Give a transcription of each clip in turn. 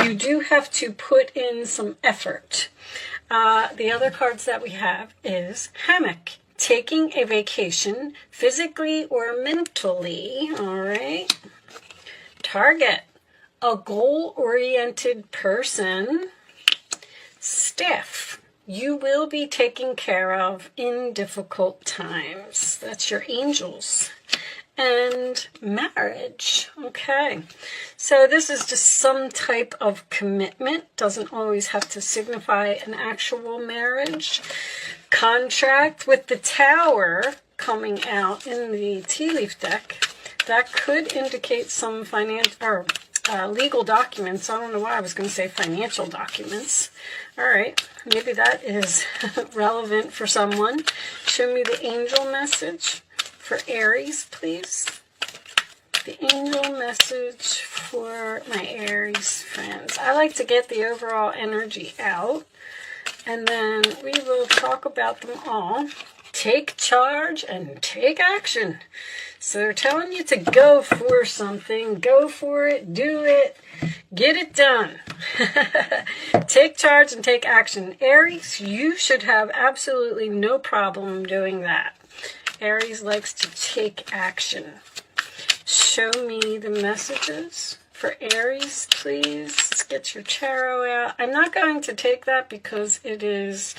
you do have to put in some effort. The other cards that we have is hammock. Taking a vacation, physically or mentally, all right? Target, a goal-oriented person. Staff, you will be taken care of in difficult times. That's your angels. And marriage. Okay, so this is just some type of commitment. Doesn't always have to signify an actual marriage. Contract with the Tower coming out in the tea leaf deck. That could indicate some financial or legal documents. I don't know why I was going to say financial documents. All right, maybe that is relevant for someone. Show me the angel message for Aries, please. The angel message for my Aries friends. I like to get the overall energy out, and then we will talk about them all. Take charge and take action. So they're telling you to go for something. Go for it. Do it. Get it done. Take charge and take action. Aries, you should have absolutely no problem doing that. Aries likes to take action. Show me the messages for Aries, please. Let's get your tarot out. I'm not going to take that because it is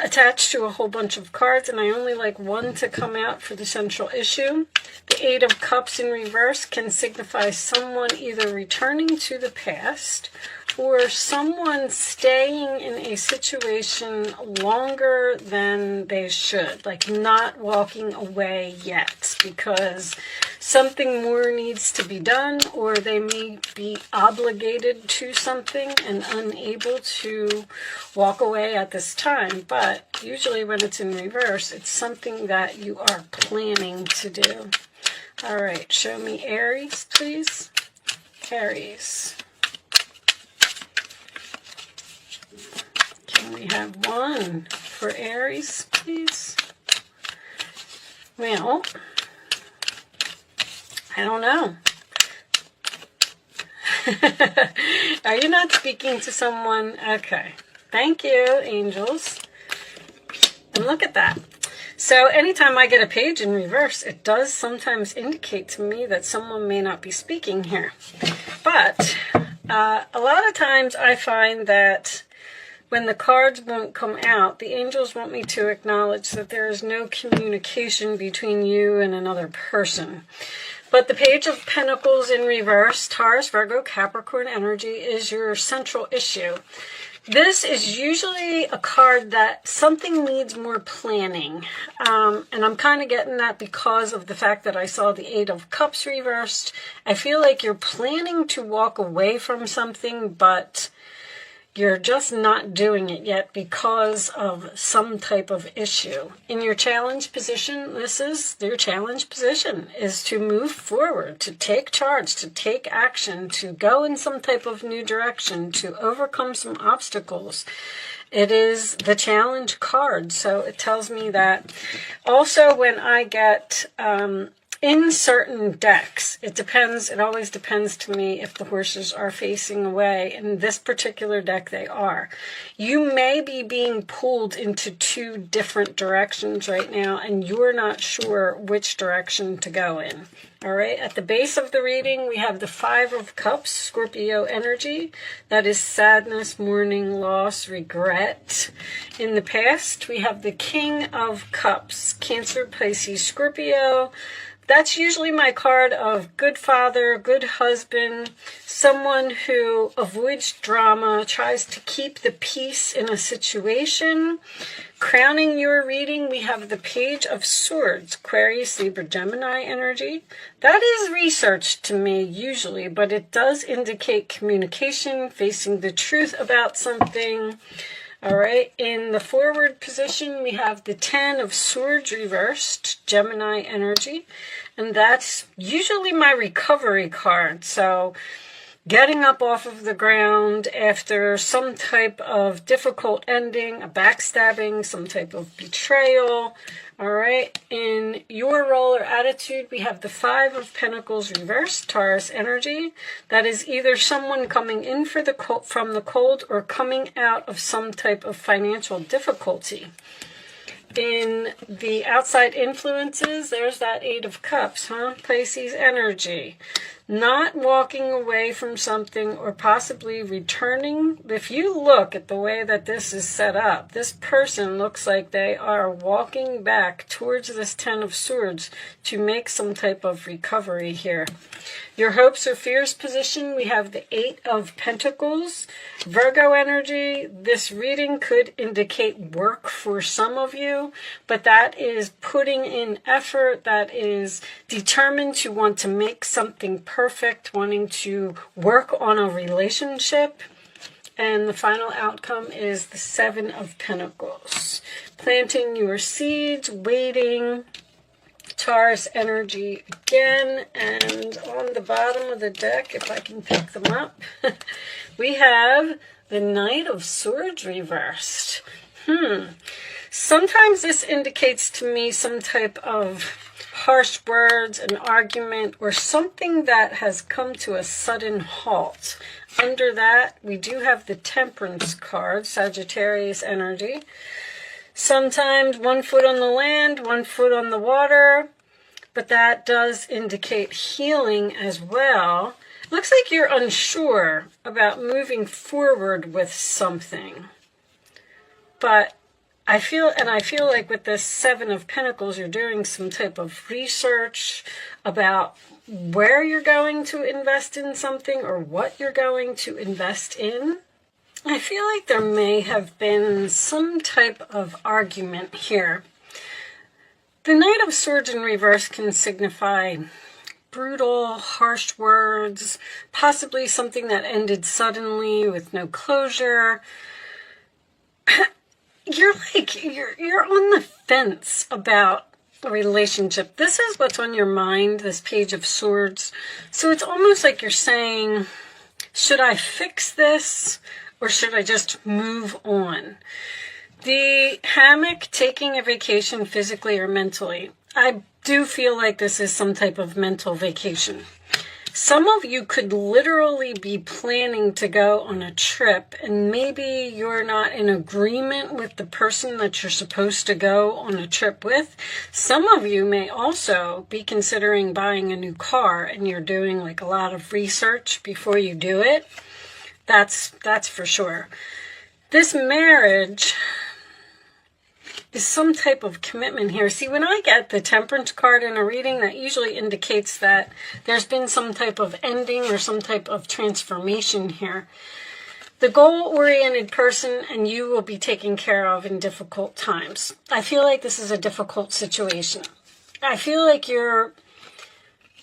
attached to a whole bunch of cards, and I only like one to come out for the central issue. The Eight of Cups in reverse can signify someone either returning to the past or someone staying in a situation longer than they should, like not walking away yet because something more needs to be done, or they may be obligated to something and unable to walk away at this time. But usually when it's in reverse, it's something that you are planning to do. All right, show me Aries, please. Aries. Can we have one for Aries, please? Well, I don't know. Are you not speaking to someone? Okay. Thank you, angels. And look at that. So anytime I get a page in reverse, it does sometimes indicate to me that someone may not be speaking here. But a lot of times I find that when the cards won't come out, the angels want me to acknowledge that there is no communication between you and another person. But the Page of Pentacles in reverse, Taurus, Virgo, Capricorn energy, is your central issue. This is usually a card that something needs more planning. And I'm kind of getting that because of the fact that I saw the Eight of Cups reversed. I feel like you're planning to walk away from something, but you're just not doing it yet because of some type of issue. In your challenge position, this is your challenge position, is to move forward, to take charge, to take action, to go in some type of new direction, to overcome some obstacles. It is the challenge card, so it tells me that. Also, when I get in certain decks, it depends, it always depends to me if the horses are facing away. In this particular deck, they are. You may be being pulled into two different directions right now, and you're not sure which direction to go in. All right, at the base of the reading, we have the Five of Cups, Scorpio energy. That is sadness, mourning, loss, regret. In the past, we have the King of Cups, Cancer, Pisces, Scorpio. That's usually my card of good father, good husband, someone who avoids drama, tries to keep the peace in a situation. Crowning your reading, we have the Page of Swords, Aquarius, Libra, Gemini energy. That is research to me usually, but it does indicate communication, facing the truth about something. All right, in the forward position, we have the Ten of Swords reversed, Gemini energy, and that's usually my recovery card. So getting up off of the ground after some type of difficult ending, a backstabbing, some type of betrayal, All right, in your role or attitude, we have the Five of Pentacles reversed, Taurus energy. That is either someone coming in from the cold or coming out of some type of financial difficulty. In the outside influences, there's that Eight of Cups, Pisces energy. Not walking away from something or possibly returning. If you look at the way that this is set up, this person looks like they are walking back towards this Ten of Swords to make some type of recovery here. Your hopes or fears position, we have the Eight of Pentacles. Virgo energy, this reading could indicate work for some of you, but that is putting in effort, that is determined to want to make something perfect, wanting to work on a relationship. And the final outcome is the Seven of Pentacles. Planting your seeds, waiting. Taurus energy again, and on the bottom of the deck, if I can pick them up, we have the Knight of Swords reversed. Sometimes this indicates to me some type of harsh words, an argument, or something that has come to a sudden halt. Under that, we do have the Temperance card, Sagittarius energy. Sometimes 1 foot on the land, 1 foot on the water, but that does indicate healing as well. Looks like you're unsure about moving forward with something. But I feel like with this Seven of Pentacles, you're doing some type of research about where you're going to invest in something or what you're going to invest in. I feel like there may have been some type of argument here. The Knight of Swords in reverse can signify brutal, harsh words, possibly something that ended suddenly with no closure. You're on the fence about a relationship. This is what's on your mind, this Page of Swords. So it's almost like you're saying, should I fix this? Or should I just move on? The hammock, taking a vacation physically or mentally. I do feel like this is some type of mental vacation. Some of you could literally be planning to go on a trip, and maybe you're not in agreement with the person that you're supposed to go on a trip with. Some of you may also be considering buying a new car, and you're doing like a lot of research before you do it. That's for sure. This marriage is some type of commitment here. See, when I get the Temperance card in a reading, that usually indicates that there's been some type of ending or some type of transformation here. The goal-oriented person and you will be taken care of in difficult times. I feel like this is a difficult situation. I feel like you're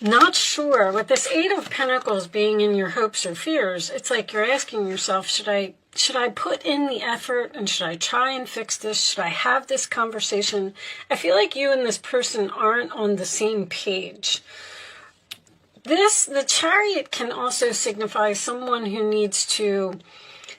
not sure. With this Eight of Pentacles being in your hopes or fears, it's like you're asking yourself, should I put in the effort and should I try and fix this? Should I have this conversation? I feel like you and this person aren't on the same page. The Chariot can also signify someone who needs to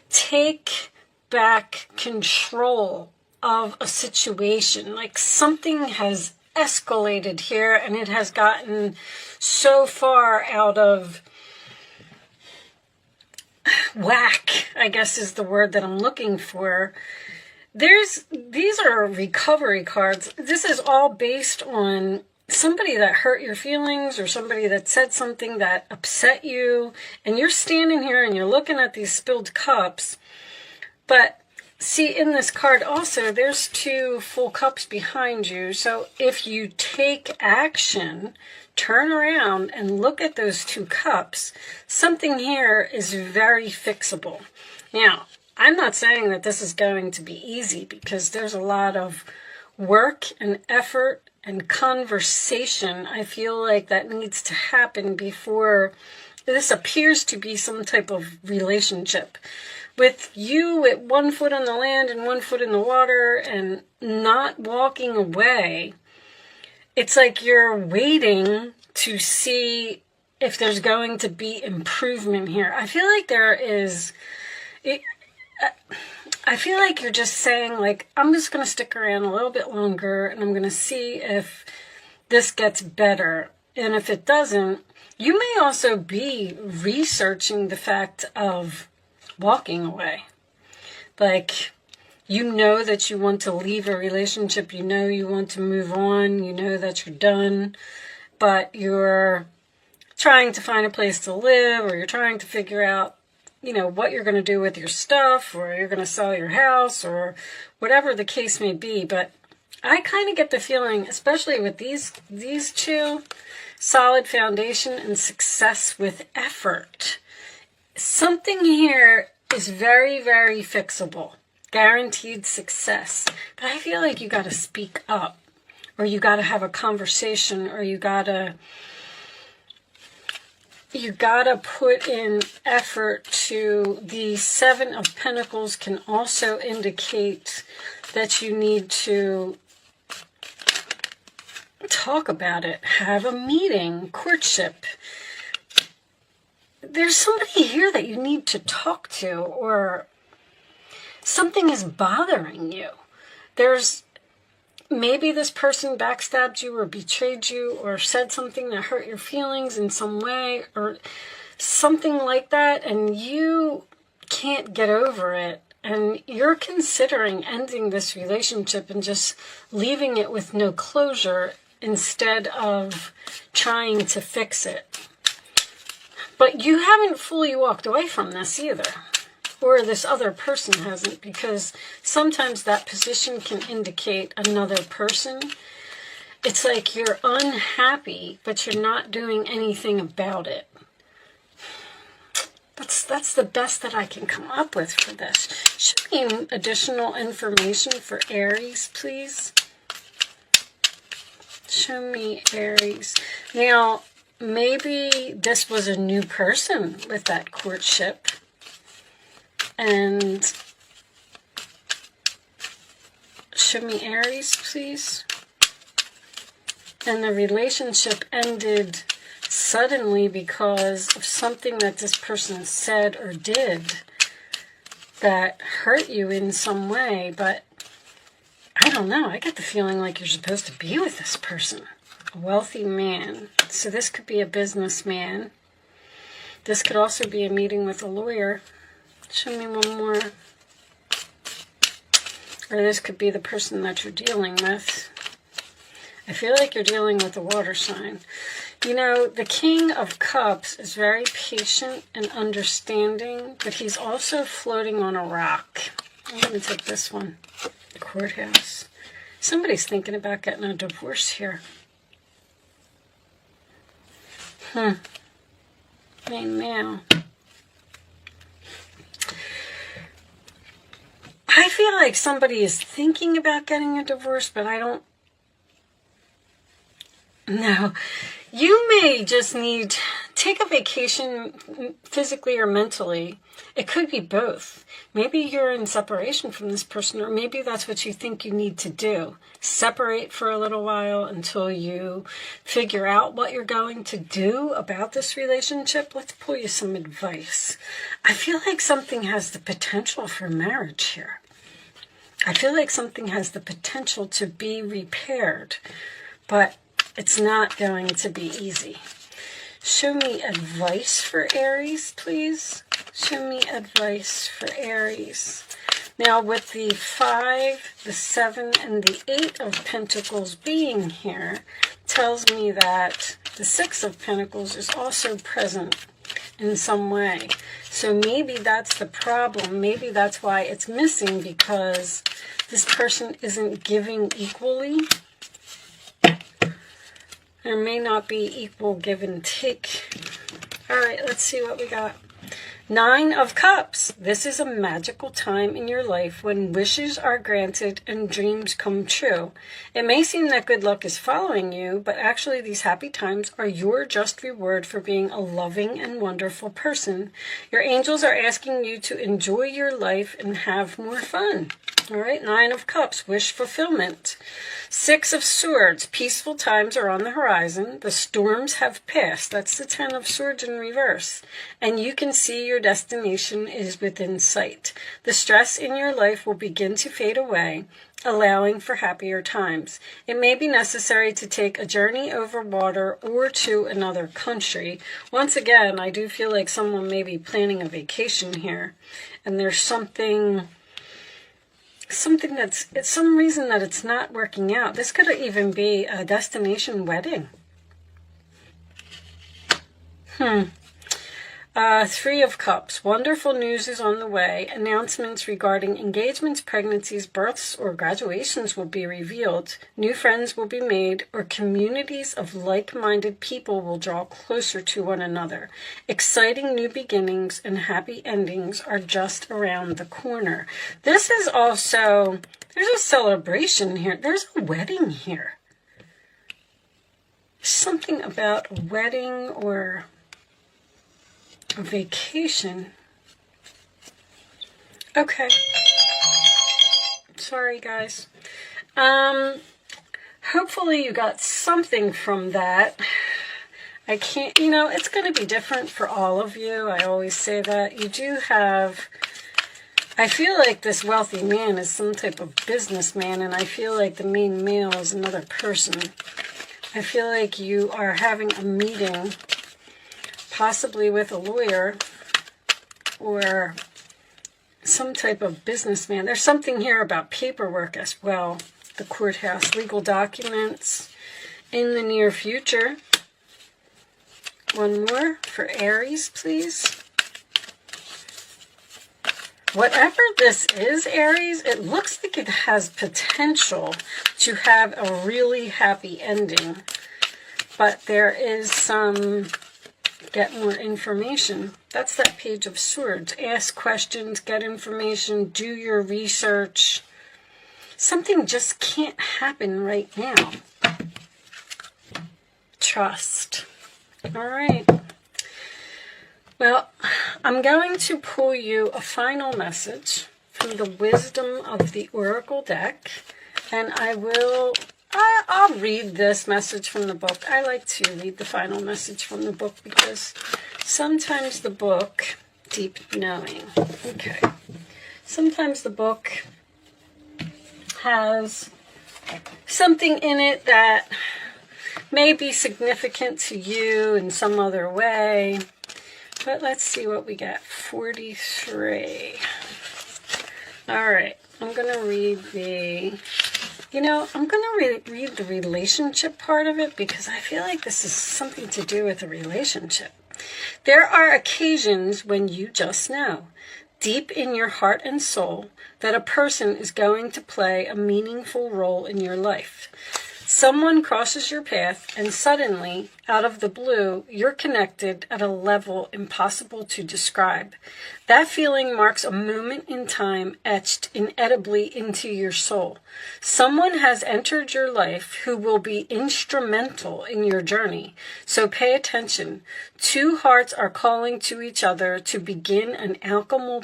take back control of a situation. Like something has escalated here and it has gotten so far out of whack, I guess is the word that I'm looking for. These are recovery cards. This is all based on somebody that hurt your feelings or somebody that said something that upset you, and you're standing here and you're looking at these spilled cups. But see, in this card also, there's 2 full cups behind you. So if you take action, turn around and look at those 2 cups, something here is very fixable. Now, I'm not saying that this is going to be easy because there's a lot of work and effort and conversation, I feel like, that needs to happen before this appears to be some type of relationship. With you at 1 foot on the land and 1 foot in the water and not walking away, it's like you're waiting to see if there's going to be improvement here. I feel like there is, I feel like you're just saying, like, I'm just going to stick around a little bit longer and I'm going to see if this gets better. And if it doesn't, you may also be researching the fact of walking away. Like, you know that you want to leave a relationship, you know you want to move on, you know that you're done, but you're trying to find a place to live, or you're trying to figure out, you know, what you're going to do with your stuff, or you're going to sell your house, or whatever the case may be. But I kind of get the feeling, especially with these two, solid foundation and success with effort. Something here is very, very fixable. Guaranteed success. But I feel like you got to speak up, or you got to have a conversation, or you got to put in effort. To the Seven of Pentacles can also indicate that you need to talk about it, have a meeting, courtship. There's somebody here that you need to talk to, or something is bothering you. Maybe this person backstabbed you or betrayed you or said something that hurt your feelings in some way or something like that, and you can't get over it. And you're considering ending this relationship and just leaving it with no closure instead of trying to fix it. But you haven't fully walked away from this either. Or this other person hasn't, because sometimes that position can indicate another person. It's like you're unhappy, but you're not doing anything about it. That's the best that I can come up with for this. Show me additional information for Aries, please. Show me Aries. Now, maybe this was a new person with that courtship. And show me Aries, please. And the relationship ended suddenly because of something that this person said or did that hurt you in some way. But I don't know. I get the feeling like you're supposed to be with this person. A wealthy man. So this could be a businessman. This could also be a meeting with a lawyer. Show me one more. Or this could be the person that you're dealing with. I feel like you're dealing with a water sign. You know, the King of Cups is very patient and understanding, but he's also floating on a rock. I'm going to take this one. The courthouse. Somebody's thinking about getting a divorce here. Hey, now. I feel like somebody is thinking about getting a divorce, but I don't know. You may just need take a vacation physically or mentally. It could be both. Maybe you're in separation from this person, or maybe that's what you think you need to do. Separate for a little while until you figure out what you're going to do about this relationship. Let's pull you some advice. I feel like something has the potential for marriage here. I feel like something has the potential to be repaired, but it's not going to be easy. Show me advice for Aries, please. Show me advice for Aries. Now, with the 5, the 7, and the 8 of Pentacles being here, tells me that the 6 of Pentacles is also present in some way. So maybe that's the problem. Maybe that's why it's missing, because this person isn't giving equally. There may not be equal give and take. All right, let's see what we got. 9 of Cups. This is a magical time in your life when wishes are granted and dreams come true. It may seem that good luck is following you, but actually these happy times are your just reward for being a loving and wonderful person. Your angels are asking you to enjoy your life and have more fun. All right, 9 of Cups, wish fulfillment. 6 of Swords, peaceful times are on the horizon. The storms have passed. That's the 10 of Swords in reverse. And you can see see your destination is within sight. The stress in your life will begin to fade away, allowing for happier times. It may be necessary to take a journey over water or to another country. Once again, I do feel like someone may be planning a vacation here, and there's something that's, it's some reason that it's not working out. This could even be a destination wedding. Three of Cups. Wonderful news is on the way. Announcements regarding engagements, pregnancies, births, or graduations will be revealed. New friends will be made, or communities of like-minded people will draw closer to one another. Exciting new beginnings and happy endings are just around the corner. This is also, there's a celebration here. There's a wedding here. Something about a wedding or a vacation. Okay. Sorry, guys. Hopefully you got something from that. I can't, you know, it's going to be different for all of you. I always say that. You do have, I feel like this wealthy man is some type of businessman, and I feel like the main male is another person. I feel like you are having a meeting, possibly with a lawyer or some type of businessman. There's something here about paperwork as well. The courthouse, legal documents in the near future. One more for Aries, please. Whatever this is, Aries, it looks like it has potential to have a really happy ending. But there is some, get more information. That's that Page of Swords. Ask questions, get information, do your research. Something just can't happen right now. Trust. All right. Well, I'm going to pull you a final message from the Wisdom of the Oracle deck, and I'll read this message from the book. I like to read the final message from the book because sometimes the book, deep knowing, okay, sometimes the book has something in it that may be significant to you in some other way. But let's see what we got. 43. All right. I'm going to read I'm going to read the relationship part of it because I feel like this is something to do with a relationship. There are occasions when you just know, deep in your heart and soul, that a person is going to play a meaningful role in your life. Someone crosses your path and suddenly, out of the blue, you're connected at a level impossible to describe. That feeling marks a moment in time etched inedibly into your soul. Someone has entered your life who will be instrumental in your journey. So pay attention. Two hearts are calling to each other to begin an alchemical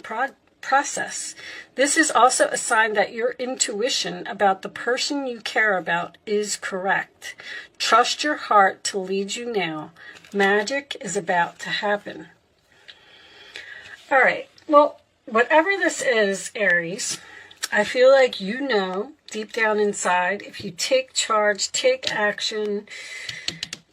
process. This is also a sign that your intuition about the person you care about is correct. Trust your heart to lead you now. Magic is about to happen. All right. Well, whatever this is, Aries, I feel like you know deep down inside, if you take charge, take action,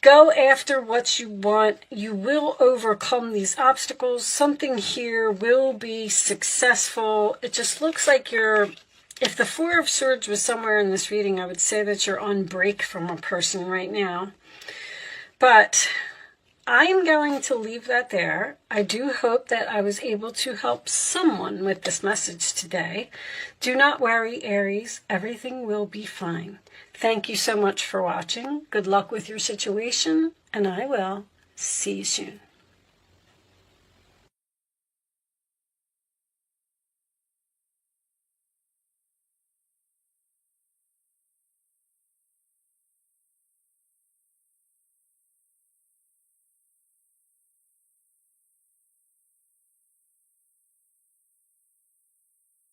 go after what you want, you will overcome these obstacles. Something here will be successful. It just looks like if the Four of Swords was somewhere in this reading, I would say that you're on break from a person right now. But I am going to leave that there. I do hope that I was able to help someone with this message today. Do not worry, Aries. Everything will be fine. Thank you so much for watching. Good luck with your situation, and I will see you soon.